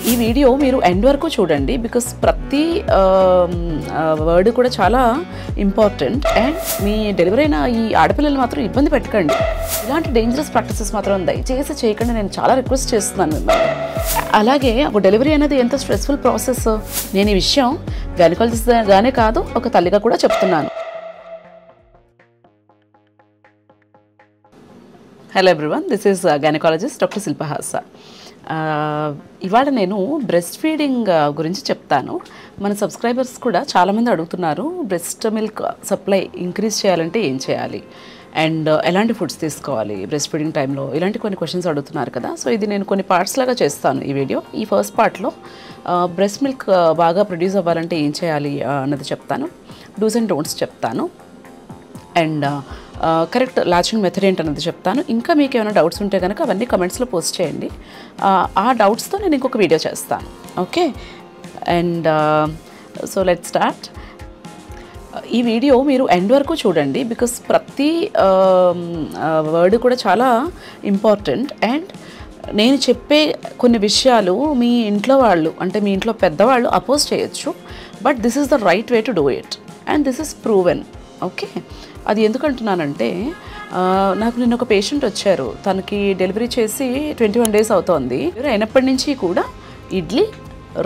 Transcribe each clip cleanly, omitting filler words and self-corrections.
ఈ వీడియో మీరు ఎండ్ వరకు చూడండి బికాస్ ప్రతి వర్డ్ కూడా చాలా ఇంపార్టెంట్. అండ్ మీ డెలివరీ అయిన ఈ ఆడపిల్లలు మాత్రం ఇబ్బంది పెట్టకండి. ఇలాంటి డేంజరస్ ప్రాక్టీసెస్ మాత్రం దయచేసి చేయకండి, నేను చాలా రిక్వెస్ట్ చేస్తున్నాను మిమ్మల్ని. అలాగే ఒక డెలివరీ అనేది ఎంత స్ట్రెస్ఫుల్ ప్రాసెస్, నేను ఈ విషయం గైనకాలజిస్ట్గానే కాదు ఒక తల్లిగా కూడా చెప్తున్నాను. Hello everyone, this is gynaecologist doctor Shilpa Hasa. ఇవాళ నేను బ్రెస్ట్ ఫీడింగ్ గురించి చెప్తాను. మన సబ్స్క్రైబర్స్ కూడా చాలామంది అడుగుతున్నారు, బ్రెస్ట్ మిల్క్ సప్లై ఇంక్రీజ్ చేయాలంటే ఏం చేయాలి అండ్ ఎలాంటి ఫుడ్స్ తీసుకోవాలి బ్రెస్ట్ ఫీడింగ్ టైంలో, ఇలాంటి కొన్ని క్వశ్చన్స్ అడుగుతున్నారు కదా. సో ఇది నేను కొన్ని పార్ట్స్ లాగా చేస్తాను ఈ వీడియో. ఈ ఫస్ట్ పార్ట్లో బ్రెస్ట్ మిల్క్ బాగా ప్రొడ్యూస్ అవ్వాలంటే ఏం చేయాలి అన్నది చెప్తాను, డూస్ అండ్ డోంట్స్ చెప్తాను, అండ్ కరెక్ట్ లాచింగ్ మెథడ్ ఏంటన్నది చెప్తాను. ఇంకా మీకు ఏమైనా డౌట్స్ ఉంటే కనుక అవన్నీ కమెంట్స్లో పోస్ట్ చేయండి. ఆ డౌట్స్తో నేను ఇంకొక వీడియో చేస్తాను. Okay, and so let's start. ఈ వీడియో మీరు ఎండ్ వరకు చూడండి బికాస్ ప్రతి వర్డ్ కూడా చాలా ఇంపార్టెంట్. అండ్ నేను చెప్పే కొన్ని విషయాలు మీ ఇంట్లో వాళ్ళు అంటే మీ ఇంట్లో పెద్దవాళ్ళు అపోజ్ చేయొచ్చు, but this is the right way to do it and this is proven. Okay, అది ఎందుకంటున్నానంటే నాకు నిన్న ఒక పేషెంట్ వచ్చారు, తనకి డెలివరీ చేసి 21 days అవుతోంది. అయినప్పటి నుంచి కూడా ఇడ్లీ,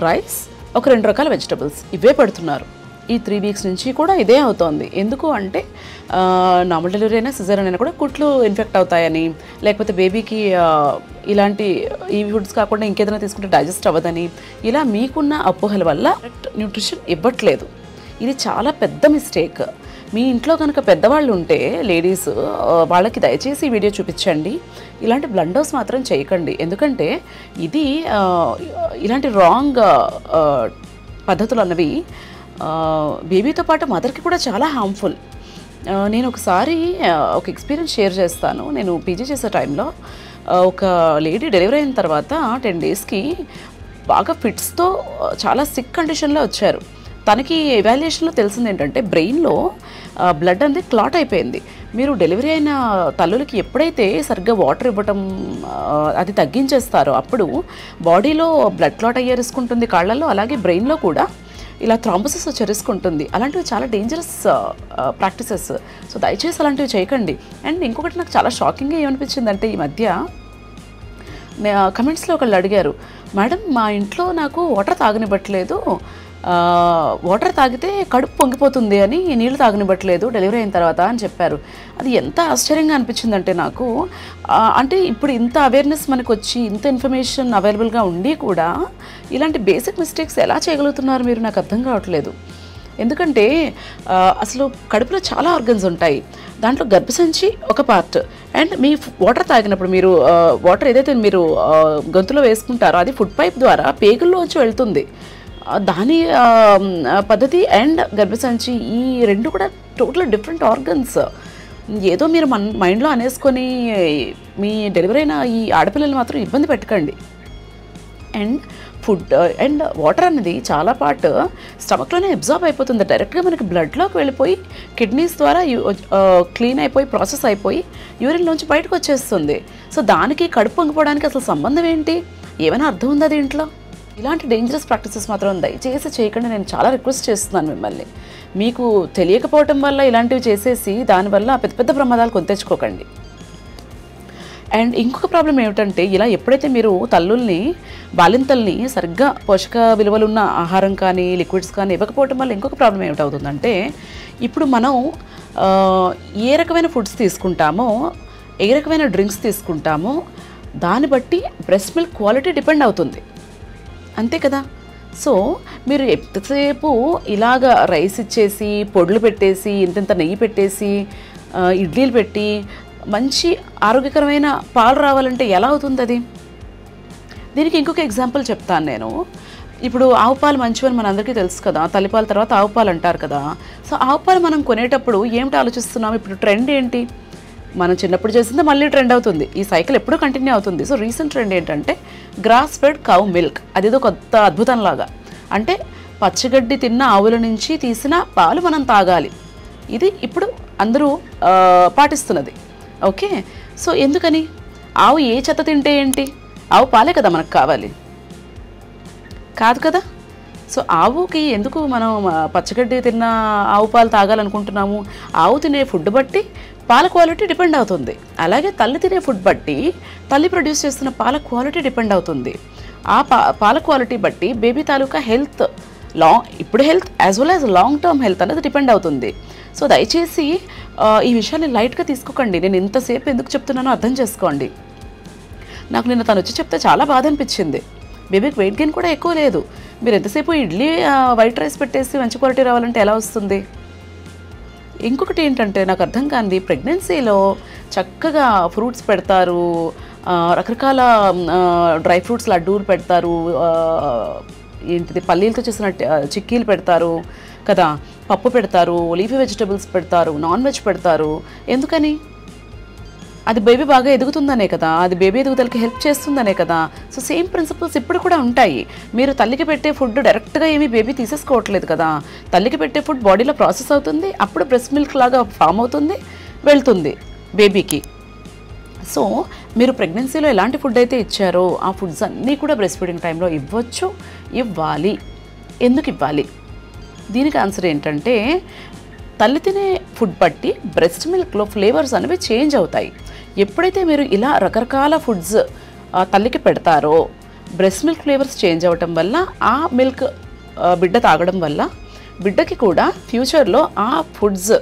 రైస్, ఒక 2 రకాల వెజిటబుల్స్ ఇవే పెడుతున్నారు. ఈ 3 weeks నుంచి కూడా ఇదే అవుతోంది. ఎందుకు అంటే నార్మల్ డెలివరీ అయినా సిజేరియన్ అయినా కూడా కుట్లు ఇన్ఫెక్ట్ అవుతాయని, లేకపోతే బేబీకి ఇలాంటి ఈ ఫుడ్స్ కాకుండా ఇంకేదైనా తీసుకుంటే డైజెస్ట్ అవ్వదని, ఇలా మీకున్న అపోహల వల్ల కరెక్ట్ న్యూట్రిషన్ ఇవ్వట్లేదు. ఇది చాలా పెద్ద మిస్టేక్. మీ ఇంట్లో కనుక పెద్దవాళ్ళు ఉంటే లేడీస్, వాళ్ళకి దయచేసి ఈ వీడియో చూపించండి. ఇలాంటి బ్లండర్స్ మాత్రం చేయకండి, ఎందుకంటే ఇది ఇలాంటి రాంగ్ పద్ధతులు అన్నవి బేబీతో పాటు మదర్కి కూడా చాలా హార్మ్ఫుల్. నేను ఒకసారి ఒక ఎక్స్పీరియన్స్ షేర్ చేస్తాను. నేను పీజీ చేసే టైంలో ఒక లేడీ డెలివరీ అయిన తర్వాత 10 daysకి బాగా ఫిట్స్తో చాలా సిక్ కండిషన్లో వచ్చారు. తనకి ఎవాల్యుయేషన్లో తెలిసింది ఏంటంటే బ్రెయిన్లో బ్లడ్ అనేది క్లాట్ అయిపోయింది. మీరు డెలివరీ అయిన తల్లులకి ఎప్పుడైతే సరిగ్గా వాటర్ ఇవ్వటం అది తగ్గించేస్తారో అప్పుడు బాడీలో బ్లడ్ క్లాట్ అయ్యే రిస్క్ ఉంటుంది కాళ్ళల్లో, అలాగే బ్రెయిన్లో కూడా ఇలా థ్రాంబోసిస్ వచ్చే రిస్క్ ఉంటుంది. అలాంటివి చాలా డేంజరస్ ప్రాక్టీసెస్. సో దయచేసి అలాంటివి చేయకండి. అండ్ ఇంకొకటి నాకు చాలా షాకింగ్గా ఏమనిపించిందంటే ఈ మధ్య కమెంట్స్లో ఒకళ్ళు అడిగారు, మేడం మా ఇంట్లో నాకు వాటర్ తాగనివ్వట్లేదు, వాటర్ తాగితే కడుపు పొంగిపోతుంది అని నీళ్ళు తాగనివ్వట్లేదు డెలివరీ అయిన తర్వాత అని చెప్పారు. అది ఎంత ఆశ్చర్యంగా అనిపించిందంటే నాకు, అంటే ఇప్పుడు ఇంత అవేర్నెస్ మనకు వచ్చి ఇంత ఇన్ఫర్మేషన్ అవైలబుల్గా ఉండి కూడా ఇలాంటి బేసిక్ మిస్టేక్స్ ఎలా చేయగలుగుతున్నారు మీరు, నాకు అర్థం కావట్లేదు. ఎందుకంటే అసలు కడుపులో చాలా ఆర్గన్స్ ఉంటాయి, దాంట్లో గర్భసంచి ఒక పార్ట్. అండ్ మీ వాటర్ తాగినప్పుడు మీరు వాటర్ ఏదైతే మీరు గొంతులో వేసుకుంటారో అది ఫుడ్ పైప్ ద్వారా పేగుల్లోంచి వెళ్తుంది. దాని పద్ధతి అండ్ గర్భసంచి ఈ రెండు కూడా టోటల్ డిఫరెంట్ ఆర్గన్స్. ఏదో మీరు మైండ్లో అనేసుకొని మీ డెలివరీ అయిన ఈ ఆడపిల్లలు మాత్రం ఇబ్బంది పెట్టకండి. అండ్ ఫుడ్ అండ్ వాటర్ అనేది చాలా పార్ట్ స్టమక్లోనే అబ్జార్బ్ అయిపోతుంది, డైరెక్ట్గా మనకి బ్లడ్లోకి వెళ్ళిపోయి కిడ్నీస్ ద్వారా క్లీన్ అయిపోయి ప్రాసెస్ అయిపోయి యూరిన్లోంచి బయటకు వచ్చేస్తుంది. సో దానికి కడుపు పొంగిపోవడానికి అసలు సంబంధం ఏంటి, ఏమైనా అర్థం ఉందా దీంట్లో? ఇలాంటి డేంజరస్ ప్రాక్టీసెస్ మాత్రం దయచేసి చేయకండి, నేను చాలా రిక్వెస్ట్ చేస్తున్నాను మిమ్మల్ని. మీకు తెలియకపోవటం వల్ల ఇలాంటివి చేసేసి దానివల్ల పెద్ద పెద్ద ప్రమాదాలు కొని తెచ్చుకోకండి. అండ్ ఇంకొక ప్రాబ్లం ఏమిటంటే, ఇలా ఎప్పుడైతే మీరు తల్లుల్ని బాలింతల్ని సరిగ్గా పోషక విలువలున్న ఆహారం కానీ లిక్విడ్స్ కానీ ఇవ్వకపోవటం వల్ల ఇంకొక ప్రాబ్లం ఏమిటవుతుందంటే, ఇప్పుడు మనం ఏ రకమైన ఫుడ్స్ తీసుకుంటామో, ఏ రకమైన డ్రింక్స్ తీసుకుంటామో దాన్ని బట్టి బ్రెస్ట్ మిల్క్ క్వాలిటీ డిపెండ్ అవుతుంది, అంతే కదా. సో మీరు ఎంతసేపు ఇలాగ రైస్ ఇచ్చేసి పొడులు పెట్టేసి ఇంత నెయ్యి పెట్టేసి ఇడ్లీలు పెట్టి మంచి ఆరోగ్యకరమైన పాలు రావాలంటే ఎలా అవుతుంది అది? దీనికి ఇంకొక ఎగ్జాంపుల్ చెప్తాను నేను. ఇప్పుడు ఆవు పాలు మంచివని మనందరికీ తెలుసు కదా, తల్లిపాల తర్వాత ఆవు పాలు అంటారు కదా. సో ఆవు పాలు మనం కొనేటప్పుడు ఏమిటి ఆలోచిస్తున్నాం, ఇప్పుడు ట్రెండ్ ఏంటి, మనం చిన్నప్పుడు చేసిందే మళ్ళీ ట్రెండ్ అవుతుంది, ఈ సైకిల్ ఎప్పుడూ కంటిన్యూ అవుతుంది. సో రీసెంట్ ట్రెండ్ ఏంటంటే గ్రాస్ ఫెడ్ కౌ మిల్క్. అదేదో కొత్త అద్భుతంలాగా, అంటే పచ్చిగడ్డి తిన్న ఆవుల నుంచి తీసిన పాలు మనం తాగాలి, ఇది ఇప్పుడు అందరూ పాటిస్తున్నది. ఓకే, సో ఎందుకని? ఆవు ఏ చెత్త తింటే ఏంటి, ఆవు పాలే కదా మనకు కావాలి. కాదు కదా. సో ఆవుకి ఎందుకు మనం పచ్చగడ్డి తిన్న ఆవు పాలు తాగాలనుకుంటున్నాము? ఆవు తినే ఫుడ్ బట్టి పాల క్వాలిటీ డిపెండ్ అవుతుంది. అలాగే తల్లి తినే ఫుడ్ బట్టి తల్లి ప్రొడ్యూస్ చేస్తున్న పాల క్వాలిటీ డిపెండ్ అవుతుంది. ఆ పాల క్వాలిటీ బట్టి బేబీ తాలూకా హెల్త్, ఇప్పుడు health as well as long term health అనేది డిపెండ్ అవుతుంది. సో దయచేసి ఈ విషయాన్ని లైట్గా తీసుకోకండి. నేను ఇంతసేపు ఎందుకు చెప్తున్నానో అర్థం చేసుకోండి. నాకు నిన్న తను వచ్చి చెప్తే చాలా బాధ అనిపించింది. బేబీకి వెయిట్ గెయిన్ కూడా ఎక్కువ లేదు. మీరు ఎంతసేపు ఇడ్లీ వైట్ రైస్ పెట్టేసి మంచి క్వాలిటీ రావాలంటే ఎలా వస్తుంది? ఇంకొకటి ఏంటంటే నాకు అర్థం కానిది, ప్రెగ్నెన్సీలో చక్కగా ఫ్రూట్స్ పెడతారు, రకరకాల డ్రై ఫ్రూట్స్ లడ్డూలు పెడతారు, ఏంటిది పల్లీలతో చేసిన చిక్కీలు పెడతారు కదా, పప్పు పెడతారు, లీఫీ వెజిటబుల్స్ పెడతారు, నాన్ వెజ్ పెడతారు. ఎందుకని? అది బేబీ బాగా ఎదుగుతుందనే కదా, అది బేబీ ఎదుగుదలకి హెల్ప్ చేస్తుందనే కదా. సో సేమ్ ప్రిన్సిపల్స్ ఇప్పుడు కూడా ఉంటాయి. మీరు తల్లికి పెట్టే ఫుడ్ డైరెక్ట్గా ఏమీ బేబీ తీసేసుకోవట్లేదు కదా. తల్లికి పెట్టే ఫుడ్ బాడీలో ప్రాసెస్ అవుతుంది, అప్పుడు బ్రెస్ట్ మిల్క్ లాగా ఫామ్ అవుతుంది, వెళ్తుంది బేబీకి. సో మీరు ప్రెగ్నెన్సీలో ఎలాంటి ఫుడ్ అయితే ఇచ్చారో ఆ ఫుడ్స్ అన్నీ కూడా బ్రెస్ట్ ఫీడింగ్ టైంలో ఇవ్వచ్చు, ఇవ్వాలి. ఎందుకు ఇవ్వాలి? దీనికి ఆన్సర్ ఏంటంటే, తల్లి తినే ఫుడ్ బట్టి బ్రెస్ట్ మిల్క్లో ఫ్లేవర్స్ అనేవి చేంజ్ అవుతాయి. ఎప్పుడైతే మీరు ఇలా రకరకాల ఫుడ్స్ తల్లికి పెడతారో బ్రెస్ట్ మిల్క్ ఫ్లేవర్స్ చేంజ్ అవ్వటం వల్ల ఆ మిల్క్ బిడ్డ తాగడం వల్ల బిడ్డకి కూడా ఫ్యూచర్లో ఆ ఫుడ్స్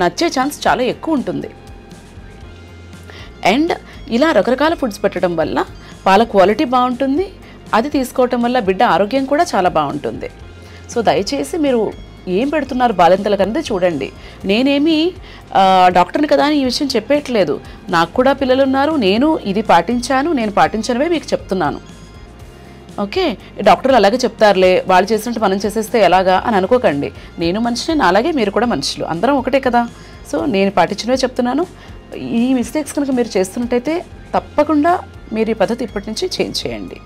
నచ్చే ఛాన్స్ చాలా ఎక్కువ ఉంటుంది. అండ్ ఇలా రకరకాల ఫుడ్స్ పెట్టడం వల్ల పాల క్వాలిటీ బాగుంటుంది, అది తీసుకోవటం వల్ల బిడ్డ ఆరోగ్యం కూడా చాలా బాగుంటుంది. సో దయచేసి మీరు ఏం పెడుతున్నారు బాలింతలకు అనేది చూడండి. నేనేమి డాక్టర్ని కదా అని ఈ విషయం చెప్పేయట్లేదు. నాకు కూడా పిల్లలు ఉన్నారు, నేను ఇది పాటించాను, నేను పాటించనివే మీకు చెప్తున్నాను. ఓకే, డాక్టర్లు అలాగే చెప్తారులే, వాళ్ళు చేసినట్టు మనం చేసేస్తే ఎలాగా అని అనుకోకండి. నేను మనిషిని, అలాగే మీరు కూడా మనుషులు, అందరం ఒకటే కదా. సో నేను పాటించినవే చెప్తున్నాను. ఈ మిస్టేక్స్ కనుక మీరు చేస్తున్నట్టయితే తప్పకుండా మీరు ఈ పద్ధతి ఇప్పటి నుంచి చేంజ్ చేయండి.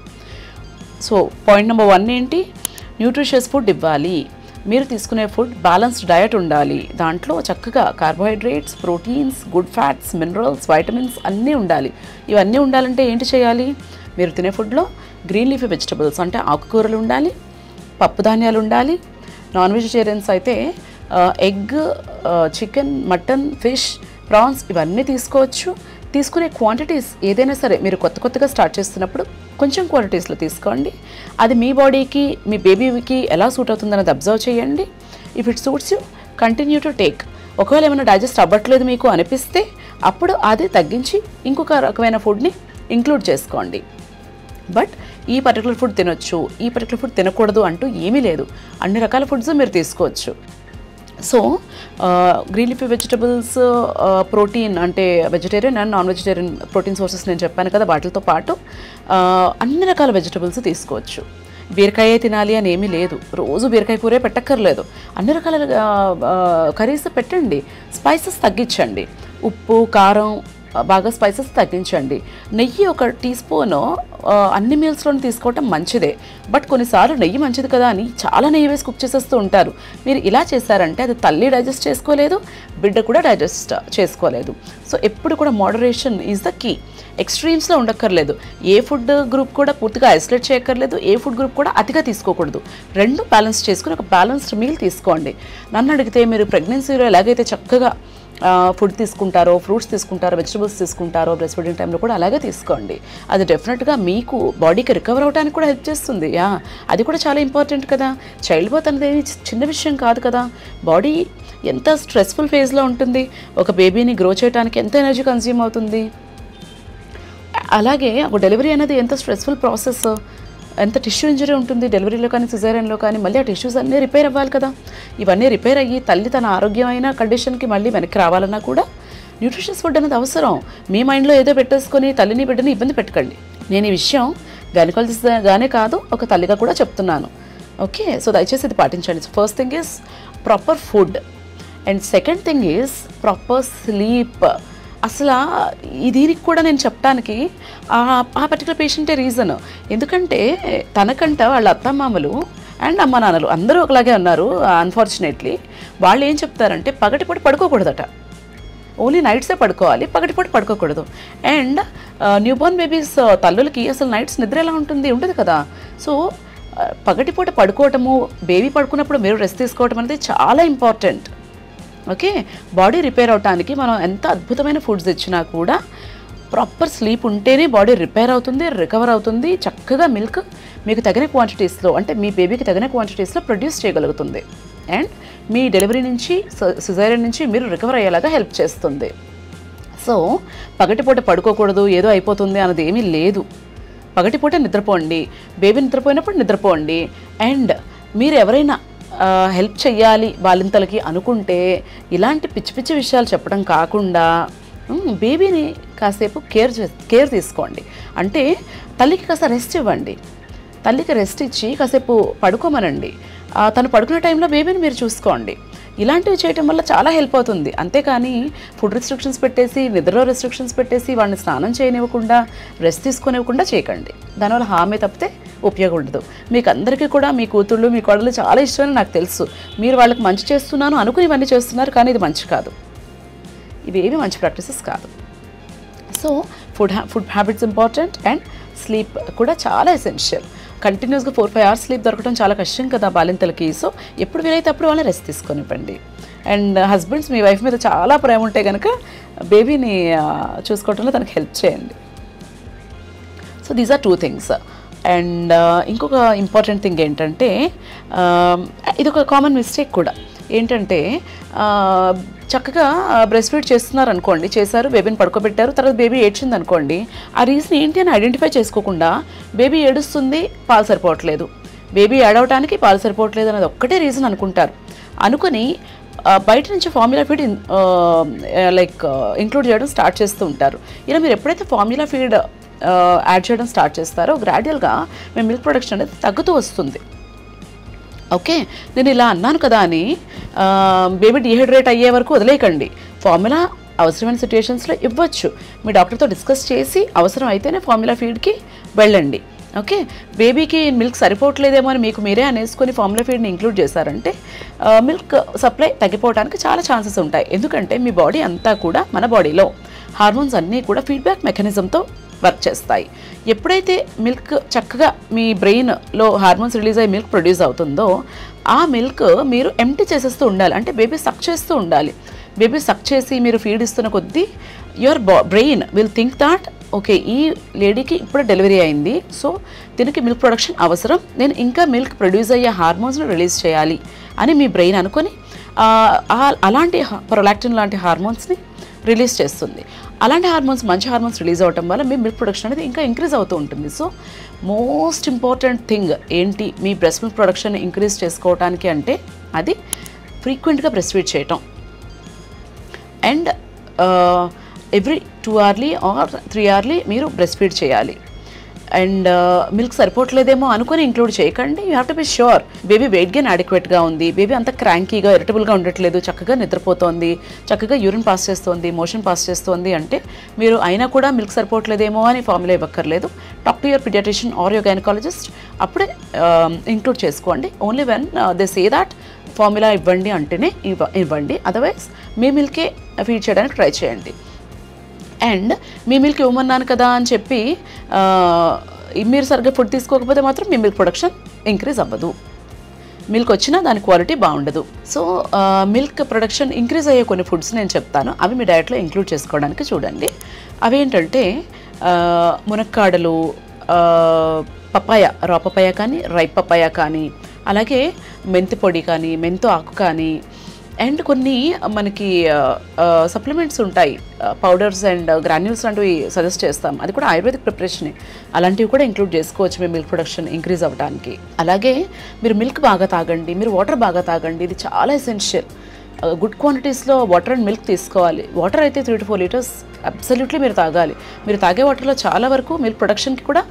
సో పాయింట్ నెంబర్ 1 ఏంటి? న్యూట్రిషియస్ ఫుడ్ ఇవ్వాలి. మీరు తీసుకునే ఫుడ్ బ్యాలెన్స్డ్ డయట్ ఉండాలి. దాంట్లో చక్కగా carbohydrates, proteins, good fats, minerals, vitamins అన్నీ ఉండాలి. ఇవన్నీ ఉండాలంటే ఏంటి చేయాలి? మీరు తినే ఫుడ్లో గ్రీన్ లీఫీ వెజిటబుల్స్ అంటే ఆకుకూరలు ఉండాలి, పప్పు ధాన్యాలు ఉండాలి. నాన్ వెజిటేరియన్స్ అయితే egg, chicken, mutton, fish, prawns ఇవన్నీ తీసుకోవచ్చు. తీసుకునే క్వాంటిటీస్ ఏదైనా సరే మీరు కొత్తగా స్టార్ట్ చేస్తున్నప్పుడు కొంచెం క్వాంటిటీస్లో తీసుకోండి. అది మీ బాడీకి, మీ బేబీకి ఎలా సూట్ అవుతుందన్నది అబ్జర్వ్ చేయండి. If it suits you, continue to take. ఒకవేళ ఏమైనా డైజెస్ట్ అవ్వట్లేదు మీకు అనిపిస్తే అప్పుడు అది తగ్గించి ఇంకొక రకమైన ఫుడ్ని ఇంక్లూడ్ చేసుకోండి. బట్ ఈ పర్టికులర్ ఫుడ్ తినొచ్చు, ఈ పర్టికులర్ ఫుడ్ తినకూడదు అంటూ ఏమీ లేదు. అన్ని రకాల ఫుడ్స్ మీరు తీసుకోవచ్చు. So green leafy vegetables, protein అంటే vegetarian and non vegetarian protein sources నేను చెప్పాను కదా, వాటితో పాటు అన్ని రకాల వెజిటబుల్స్ తీసుకోవచ్చు. బీరకాయ తినాలి అని ఏమీ లేదు, రోజు బీరకాయ కూరే పెట్టక్కర్లేదు. అన్ని రకాల కర్రీస్ పెట్టండి. స్పైసెస్ తగ్గించండి, ఉప్పు, కారం, బాగా స్పైసెస్ తగ్గించండి. నెయ్యి 1 టీ స్పూను అన్ని మీల్స్లో తీసుకోవటం మంచిదే. బట్ కొన్నిసార్లు నెయ్యి మంచిది కదా అని చాలా నెయ్యి వేసి కుక్ చేసేస్తూ ఉంటారు. మీరు ఇలా చేశారంటే అది తల్లి డైజెస్ట్ చేసుకోలేదు, బిడ్డ కూడా డైజెస్ట్ చేసుకోలేదు. సో ఎప్పుడు కూడా మోడరేషన్ ఈజ్ ద కీ. ఎక్స్ట్రీమ్స్లో ఉండక్కర్లేదు. ఏ ఫుడ్ గ్రూప్ కూడా పూర్తిగా ఐసోలేట్ చేయక్కర్లేదు, ఏ ఫుడ్ గ్రూప్ కూడా అతిగా తీసుకోకూడదు. రెండు బ్యాలెన్స్ చేసుకుని ఒక బ్యాలెన్స్డ్ మీల్ తీసుకోండి. నన్ను అడిగితే మీరు ప్రెగ్నెన్సీలో ఎలాగైతే చక్కగా ఫుడ్ తీసుకుంటారో, ఫ్రూట్స్ తీసుకుంటారో, వెజిటబుల్స్ తీసుకుంటారో, బ్రెస్ట్ ఫీడింగ్ టైంలో కూడా అలాగే తీసుకోండి. అది డెఫినెట్గా మీకు బాడీకి రికవర్ అవడానికి కూడా హెల్ప్ చేస్తుంది. అది కూడా చాలా ఇంపార్టెంట్ కదా. చైల్డ్ బర్త్ అనేది చిన్న విషయం కాదు కదా. బాడీ ఎంత స్ట్రెస్ఫుల్ ఫేజ్లో ఉంటుంది, ఒక బేబీని గ్రో చేయడానికి ఎంత ఎనర్జీ కన్జ్యూమ్ అవుతుంది. అలాగే ఒక డెలివరీ అనేది ఎంత స్ట్రెస్ఫుల్ ప్రాసెస్, ఎంత టిష్యూ ఇంజరీ ఉంటుంది డెలివరీలో కానీ సిజేరియన్లో కానీ. మళ్ళీ ఆ టిష్యూస్ అన్నీ రిపేర్ అవ్వాలి కదా. ఇవన్నీ రిపేర్ అయ్యి తల్లి తన ఆరోగ్యమైన కండిషన్కి మళ్ళీ వెనక్కి రావాలన్నా కూడా న్యూట్రిషియస్ ఫుడ్ అనేది అవసరం. మీ మైండ్లో ఏదో పెట్టేసుకొని తల్లిని బిడ్డని ఇబ్బంది పెట్టకండి. నేను ఈ విషయం గైనకాలజిస్ట్గానే కాదు, ఒక తల్లిగా కూడా చెప్తున్నాను. ఓకే, సో దయచేసి ఇది పాటించండి. First thing is proper food and second thing is proper sleep. అసలు దీనికి కూడా నేను చెప్పడానికి ఆ పర్టికులర్ పేషెంటే రీజన్. ఎందుకంటే తనకంట వాళ్ళ అత్తమామలు అండ్ అమ్మ నాన్నలు అందరూ ఒకలాగే ఉన్నారు. అన్ఫార్చునేట్లీ వాళ్ళు ఏం చెప్తారంటే పగటిపూట పడుకోకూడదట, ఓన్లీ నైట్సే పడుకోవాలి, పగటిపూట పడుకోకూడదు. అండ్ న్యూబోర్న్ బేబీస్ తల్లులకి అసలు నైట్స్ నిద్ర ఎలా ఉంటుంది, ఉండదు కదా. సో పగటిపూట పడుకోవటము, బేబీ పడుకున్నప్పుడు మీరు రెస్ట్ తీసుకోవటం అనేది చాలా ఇంపార్టెంట్. ఓకే, బాడీ రిపేర్ అవటానికి మనం ఎంత అద్భుతమైన ఫుడ్స్ ఇచ్చినా కూడా ప్రాపర్ స్లీప్ ఉంటేనే బాడీ రిపేర్ అవుతుంది, రికవర్ అవుతుంది. చక్కగా మిల్క్ మీకు తగిన క్వాంటిటీస్లో, అంటే మీ బేబీకి తగిన క్వాంటిటీస్లో ప్రొడ్యూస్ చేయగలుగుతుంది. అండ్ మీ డెలివరీ నుంచి, సిజేరియన్ నుంచి మీరు రికవర్ అయ్యేలాగా హెల్ప్ చేస్తుంది. సో పగటిపూట పడుకోకూడదు, ఏదో అయిపోతుంది అన్నది ఏమీ లేదు. పగటిపూట నిద్రపోండి, బేబీ నిద్రపోయినప్పుడు నిద్రపోండి. అండ్ మీరు ఎవరైనా హెల్ప్ చెయ్యాలి బాలింతలకి అనుకుంటే ఇలాంటి పిచ్చి పిచ్చి విషయాలు చెప్పడం కాకుండా బేబీని కాసేపు కేర్ తీసుకోండి. అంటే తల్లికి కాస్త రెస్ట్ ఇవ్వండి, తల్లికి రెస్ట్ ఇచ్చి కాసేపు పడుకోమనండి. తను పడుకునే టైంలో బేబీని మీరు చూసుకోండి. ఇలాంటివి చేయటం వల్ల చాలా హెల్ప్ అవుతుంది. అంతేకాని ఫుడ్ రెస్ట్రిక్షన్స్ పెట్టేసి, నిద్రలో రెస్ట్రిక్షన్స్ పెట్టేసి, వాడిని స్నానం చేయనివ్వకుండా, రెస్ట్ తీసుకునివ్వకుండా చేయకండి. దానివల్ల హామీ తప్పితే ఉపయోగం ఉండదు. మీకు అందరికీ కూడా మీ కూతుళ్ళు, మీ కోడలు చాలా ఇష్టమని నాకు తెలుసు. మీరు వాళ్ళకి మంచి చేస్తున్నాను అనుకుని ఇవన్నీ చేస్తున్నారు, కానీ ఇది మంచి కాదు. ఇవి ఏవి మంచి ప్రాక్టీసెస్ కాదు. So food habits important and sleep కూడా చాలా ఎసెన్షియల్. కంటిన్యూస్గా 4-5 అవర్స్ స్లీప్ దొరకడం చాలా కష్టం కదా బాలింతలకి. సో ఎప్పుడు వీలైతే అప్పుడు వాళ్ళని రెస్ట్ తీసుకొనివ్వండి. అండ్ హస్బెండ్స్ మీ వైఫ్ మీద చాలా ప్రేమ ఉంటే కనుక బేబీని చూసుకోవడంలో తనకు హెల్ప్ చేయండి. So these are 2 things. And ఇంకొక ఇంపార్టెంట్ థింగ్ ఏంటంటే, ఇది ఒక కామన్ మిస్టేక్ కూడా ఏంటంటే, చక్కగా బ్రెస్ట్ ఫీడ్ చేస్తున్నారు అనుకోండి, చేశారు, బేబీని పడుకోబెట్టారు, తర్వాత బేబీ ఏడ్చింది అనుకోండి, ఆ రీజన్ ఏంటి అని ఐడెంటిఫై చేసుకోకుండా బేబీ ఏడుస్తుంది, పాలు సరిపోవట్లేదు, బేబీ ఏడవటానికి పాలు సరిపోవట్లేదు అనేది ఒక్కటే రీజన్ అనుకుంటారు. అనుకుని బయట నుంచి ఫార్ములా ఫీడ్ ఇంక్లూడ్ చేయడం స్టార్ట్ చేస్తూ ఉంటారు. ఇలా మీరు ఎప్పుడైతే ఫార్ములా ఫీడ్ యాడ్ చేయడం స్టార్ట్ చేస్తారో గ్రాడ్యువల్గా మీ మిల్క్ ప్రొడక్షన్ అనేది తగ్గుతూ వస్తుంది. ఓకే, నేను ఇలా అన్నాను కదా అని బేబీ డీహైడ్రేట్ అయ్యే వరకు వదిలేయకండి. ఫార్ములా అవసరమైన సిచ్యుయేషన్స్లో ఇవ్వచ్చు. మీ డాక్టర్తో డిస్కస్ చేసి అవసరం అయితేనే ఫార్ములా ఫీడ్కి వెళ్ళండి. ఓకే, బేబీకి మిల్క్ సరిపోవట్లేదేమో అని మీకు మీరే అనేసుకొని ఫార్ములా ఫీడ్ని ఇంక్లూడ్ చేశారంటే మిల్క్ సప్లై తగ్గిపోవడానికి చాలా ఛాన్సెస్ ఉంటాయి. ఎందుకంటే మీ బాడీ అంతా కూడా, మన బాడీలో హార్మోన్స్ అన్నీ కూడా ఫీడ్బ్యాక్ మెకానిజంతో వర్క్ చేస్తాయి. ఎప్పుడైతే మిల్క్ చక్కగా మీ బ్రెయిన్లో హార్మోన్స్ రిలీజ్ అయ్యి మిల్క్ ప్రొడ్యూస్ అవుతుందో ఆ మిల్క్ మీరు ఎంప్టీ చేసేస్తూ ఉండాలి. అంటే బేబీ సక్ చేస్తూ ఉండాలి. బేబీ సక్ చేసి మీరు ఫీడ్ ఇస్తున్న కొద్దీ your brain will think that okay, ఈ లేడీకి ఇప్పుడు డెలివరీ అయింది, సో దీనికి మిల్క్ ప్రొడక్షన్ అవసరం, నేను ఇంకా మిల్క్ ప్రొడ్యూస్ అయ్యే హార్మోన్స్ని రిలీజ్ చేయాలి అని మీ బ్రెయిన్ అనుకొని అలాంటి ప్రొలాక్టిన్ లాంటి హార్మోన్స్ని రిలీజ్ చేస్తుంది. అలాంటి హార్మోన్స్, మంచి హార్మోన్స్ రిలీజ్ అవ్వటం వల్ల మీ మిల్క్ ప్రొడక్షన్ అనేది ఇంకా ఇంక్రీజ్ అవుతూ ఉంటుంది. సో మోస్ట్ ఇంపార్టెంట్ థింగ్ ఏంటి మీ బ్రెస్ట్ మిల్క్ ప్రొడక్షన్ ఇంక్రీజ్ చేసుకోవడానికి అంటే అది ఫ్రీక్వెంట్గా బ్రెస్ట్ ఫీడ్ చేయటం. And every 2 hourly or 3 hourly మీరు బ్రెస్ట్ ఫీడ్ చేయాలి. అండ్ మిల్క్ సరిపోవట్లేదేమో అనుకుని ఇంక్లూడ్ చేయకండి. You have to be sure baby weight gain అడిక్వేట్గా ఉంది, బేబీ అంత క్రాంకీగా, ఇరిటబుల్గా ఉండట్లేదు, చక్కగా నిద్రపోతోంది, చక్కగా యూరిన్ పాస్ చేస్తోంది, మోషన్ పాస్ చేస్తోంది అంటే మీరు అయినా కూడా మిల్క్ సరిపోవట్లేదేమో అని ఫార్ములా ఇవ్వక్కర్లేదు. Talk to your paediatrician are your gynaecologist, అప్పుడే ఇంక్లూడ్ చేసుకోండి. Only when they say that formula ఇవ్వండి అంటేనే ఇవ్వండి, అదర్వైజ్ మీ మిల్కే ఫీడ్ చేయడానికి ట్రై చేయండి. అండ్ మీ మిల్క్ ఇవ్వమన్నాను కదా అని చెప్పి మీరు సరిగ్గా ఫుడ్ తీసుకోకపోతే మాత్రం మీ మిల్క్ ప్రొడక్షన్ ఇంక్రీజ్ అవ్వదు. మిల్క్ వచ్చినా దాని క్వాలిటీ బాగుండదు. సో మిల్క్ ప్రొడక్షన్ ఇంక్రీజ్ అయ్యే కొన్ని ఫుడ్స్ నేను చెప్తాను, అవి మీ డయట్లో ఇంక్లూడ్ చేసుకోవడానికి చూడండి. అవి ఏంటంటే మునక్కాడలు, పపాయ, రా పపాయ కానీ, రైప్ పపాయ కానీ, అలాగే మెంతి పొడి కానీ, మెంతు ఆకు కానీ, అండ్ కొన్ని మనకి సప్లిమెంట్స్ ఉంటాయి, పౌడర్స్ అండ్ గ్రాన్యూల్స్ లాంటివి సజెస్ట్ చేస్తాం, అది కూడా ఆయుర్వేదిక్ ప్రిపరేషనే. అలాంటివి కూడా ఇంక్లూడ్ చేసుకోవచ్చు మీ మిల్క్ ప్రొడక్షన్ ఇంక్రీజ్ అవ్వడానికి. అలాగే మీరు మిల్క్ బాగా తాగండి, మీరు వాటర్ బాగా తాగండి, ఇది చాలా ఎసెన్షియల్. గుడ్ క్వాంటిటీస్లో వాటర్ అండ్ మిల్క్ తీసుకోవాలి. వాటర్ అయితే 3 to 4 లీటర్స్ అబ్సల్యూట్లీ మీరు తాగాలి. మీరు తాగే వాటర్లో చాలా వరకు మిల్క్ ప్రొడక్షన్కి కూడా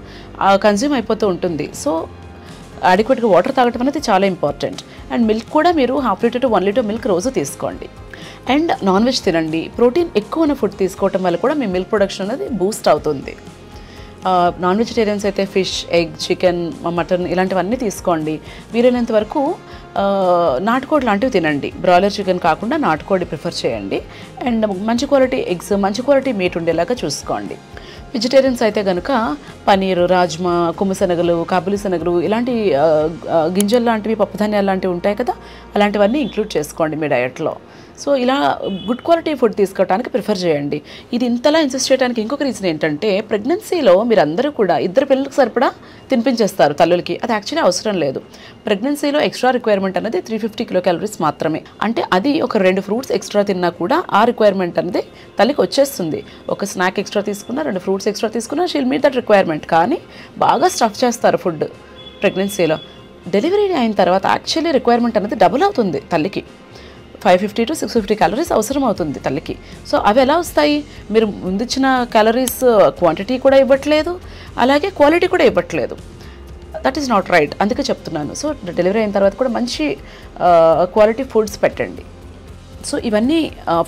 కన్జ్యూమ్ అయిపోతూ ఉంటుంది. సో అడిక్వేట్గా వాటర్ తాగటం అనేది చాలా ఇంపార్టెంట్. అండ్ మిల్క్ కూడా మీరు 1/2 లీటర్ to 1 లీటర్ మిల్క్ రోజు తీసుకోండి. అండ్ నాన్ వెజ్ తినండి. ప్రోటీన్ ఎక్కువ ఉన్న ఫుడ్ తీసుకోవటం వల్ల కూడా మీ మిల్క్ ప్రొడక్షన్ అనేది బూస్ట్ అవుతుంది. నాన్ వెజిటేరియన్స్ అయితే ఫిష్, ఎగ్, చికెన్, మటన్ ఇలాంటివన్నీ తీసుకోండి. వీలైనంత వరకు నాటుకోడి లాంటివి తినండి. బ్రాయిలర్ చికెన్ కాకుండా నాటుకోడి ప్రిఫర్ చేయండి. అండ్ మంచి క్వాలిటీ ఎగ్స్, మంచి క్వాలిటీ మీట్ ఉండేలాగా చూసుకోండి. వెజిటేరియన్స్ అయితే కనుక పనీరు, రాజ్మా, కొమ్ము శనగలు, కాబూలి శనగలు ఇలాంటి గింజలు లాంటివి, పప్పుధాన్యాలు లాంటివి ఉంటాయి కదా, అలాంటివన్నీ ఇంక్లూడ్ చేసుకోండి మీ డయట్లో. సో ఇలా గుడ్ క్వాలిటీ ఫుడ్ తీసుకోవడానికి ప్రిఫర్ చేయండి. ఇది ఇంతలా ఇన్సిస్ట్ చేయడానికి ఇంకొక రీజన్ ఏంటంటే, ప్రెగ్నెన్సీలో మీరందరూ కూడా ఇద్దరు పిల్లలకు సరిపడా తినిపించేస్తారు తల్లులకి. అది యాక్చువల్లీ అవసరం లేదు. ప్రెగ్నెన్సీలో ఎక్స్ట్రా రిక్వైర్మెంట్ అనేది 350 కిలోకాలరీస్ మాత్రమే. అంటే అది ఒక 2 ఫ్రూట్స్ ఎక్స్ట్రా తిన్నా కూడా ఆ రిక్వైర్మెంట్ అనేది తల్లికి వచ్చేస్తుంది. ఒక స్నాక్ ఎక్స్ట్రా తీసుకున్నా, 2 ఫ్రూట్స్ ఎక్స్ట్రా తీసుకున్నా, షీల్ మీట్ దట్ రిక్వైర్మెంట్. కానీ బాగా స్టఫ్ చేస్తారు ఫుడ్ ప్రెగ్నెన్సీలో. డెలివరీ అయిన తర్వాత యాక్చువల్లీ రిక్వైర్మెంట్ అనేది డబుల్ అవుతుంది తల్లికి. 550 to 650 క్యాలరీస్ అవసరం అవుతుంది తల్లికి. సో అవి ఎలా వస్తాయి? మీరు ముందిచ్చిన క్యాలరీస్ క్వాంటిటీ కూడా ఇవ్వట్లేదు, అలాగే క్వాలిటీ కూడా ఇవ్వట్లేదు. That is not right. అందుకే చెప్తున్నాను. సో డెలివరీ అయిన తర్వాత కూడా మంచి క్వాలిటీ ఫుడ్స్ పెట్టండి. సో ఇవన్నీ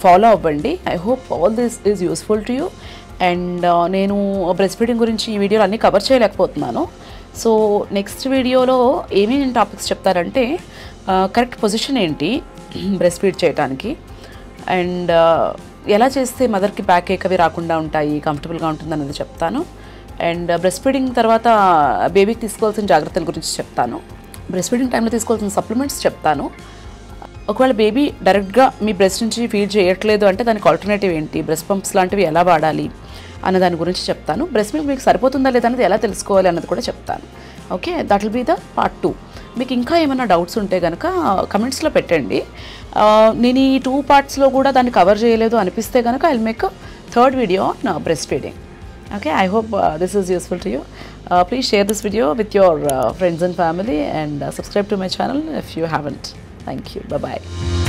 ఫాలో అవ్వండి. I hope all this is useful to you. And నేను బ్రెస్ట్ ఫీడింగ్ గురించి ఈ వీడియోలో అన్నీ కవర్ చేయలేకపోతున్నాను. సో నెక్స్ట్ వీడియోలో ఏమేమి టాపిక్స్ చెప్తారంటే, కరెక్ట్ పొజిషన్ ఏంటి బ్రెస్ట్ ఫీడ్ చేయడానికి, అండ్ ఎలా చేస్తే మదర్కి బ్యాక్ ఏక్ అవి రాకుండా ఉంటాయి, కంఫర్టబుల్గా ఉంటుంది అనేది చెప్తాను. అండ్ బ్రెస్ట్ ఫీడింగ్ తర్వాత బేబీకి తీసుకోవాల్సిన జాగ్రత్తల గురించి చెప్తాను. బ్రెస్ట్ ఫీడింగ్ టైంలో తీసుకోవాల్సిన సప్లిమెంట్స్ చెప్తాను. ఒకవేళ బేబీ డైరెక్ట్గా మీ బ్రెస్ట్ నుంచి ఫీడ్ చేయట్లేదు అంటే దానికి ఆల్టర్నేటివ్ ఏంటి, బ్రెస్ట్ పంప్స్ లాంటివి ఎలా వాడాలి అన్న దాని గురించి చెప్తాను. బ్రెస్ట్ మిల్క్ మీకు సరిపోతుందా లేదా అనేది ఎలా తెలుసుకోవాలి అన్నది కూడా చెప్తాను. Okay, that will be the part 2. మీకు ఇంకా ఏమైనా డౌట్స్ ఉంటే కనుక కమెంట్స్లో పెట్టండి. నేను ఈ 2 పార్ట్స్లో కూడా దాన్ని కవర్ చేయలేదు అనిపిస్తే కనుక I will make a third video on breast feeding. Okay, I hope this is useful to you. Please share this video with your friends and family, and subscribe to my channel if you haven't. Thank you. Bye-bye.